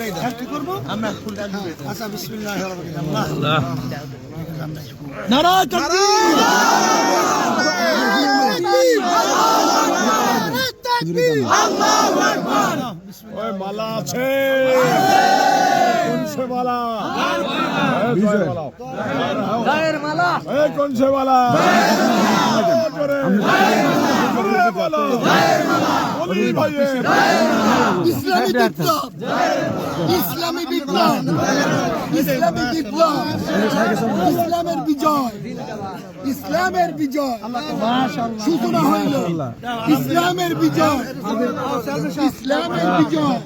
কি করব আমরা ফুলটা দিবে আচ্ছা বিসমিল্লাহির রহমানির রহিম আল্লাহ নারায়ে তাকবীর আল্লাহু আকবার ওই মালা আছে কোন সে মালা বিজয় মালা গায়ের মালা এই কোন সে মালা জোরে বলো গায়ের মালা বলি ভাই ইসলামী বিপ্লব ইসলামী বিপ্লব ইসলামী বিপ্লব ইসলামের বিজয় ইসলামের বিজয় মাশাআল্লাহ সূচনা হইল ইসলামের বিজয় ইসলামের বিজয়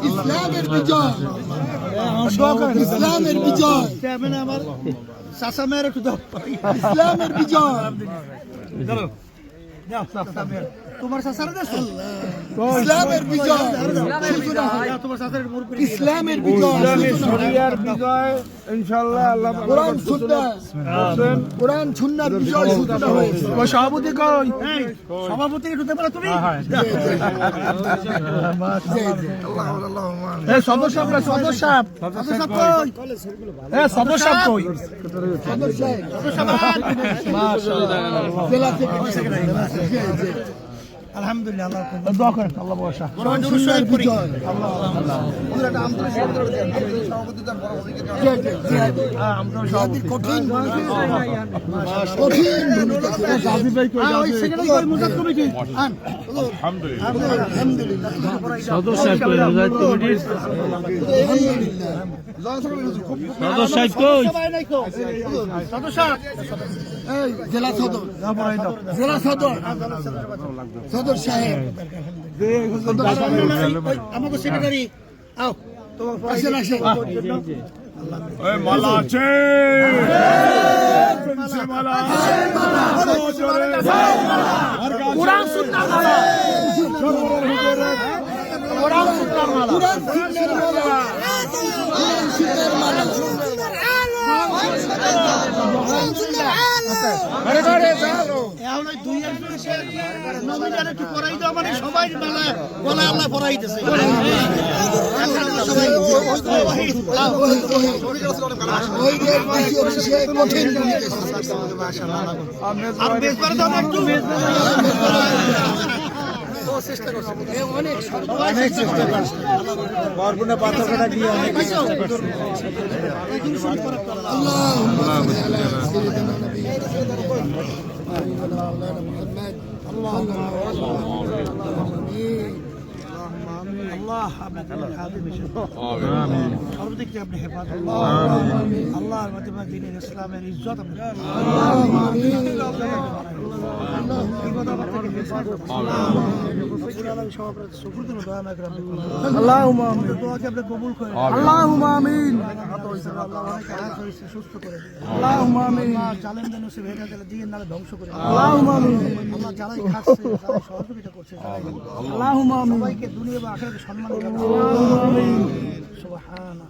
ইসলামের বিজয় ইসলামের বিজয় কেমন আমার চাচা মেয়ের একটু দাও ইসলামের বিজয় চলো দাও চাচা মেয়ের তোমার চাচার দেশ ইসলামের বিজয় তোমার চাচার মুরব্বি ইসলামের বিজয় শরিয়ার বিজয় ইনশাআল্লাহ আল্লাহ কোরআন কোরআন সুন্নাহর বিজয় সূচনা হয়েছে ওই সভাপতি কই সভাপতি হতে পারো তুমি এই সদস্য আমরা সদস্য কই এই সদস্য কই সদস্য মাশাআল্লাহ জেলা থেকে আলহামদুলিল্লাহ আল্লাহ দোয়া করেন আল্লাহ বর্ষা সদস্যের বিজয় আল্লাহ আল্লাহ পুরোটা আমন্ত্রণ সভাপতিদের বড় আমরা সভাপতি কঠিন কঠিন গাজী ভাই কই ওই সেক্রেটারি কই মুজাদ কমিটি আলহামদুলিল্লাহ আলহামদুলিল্লাহ সদস্য কই মুজাদ কমিটির আলহামদুলিল্লাহ সদস্য কই সদস্য এই জেলা সদর জেলা সদর সদর সাহেব আমাকে সেক্রেটারি আও তোমার পাশে আসে ওই মালা আছে কোনসে মালা কোরআন সুন্নাহ মালা কোরআন সুন্নাহ মালা কোরআন সুন্নাহ মালা আরে আরে চলো এখন ওই দুই একজন সে নবীদের একটু পড়াই দাও মানে সবাই মেলা বলে আল্লাহ পড়াইতেছে ওই সে কঠিন আর বেশবার দাও একটু চেষ্টা করছে অনেক সবাই চেষ্টা করছে বরগুনা পাথরঘাটা দিয়ে অনেক চেষ্টা করছে আল্লাহ সর্বদিক থেকে আপনি হেফাজত আল্লাহর মাধ্যমে দ্বীনের ইসলামের ইজ্জত সুস্থ করে ধ্বংস করে যারাই খাচ্ছে সহযোগিতা করছে সবাইকে দুনিয়া বা আখিরাতে সম্মান সুবহানাল্লাহ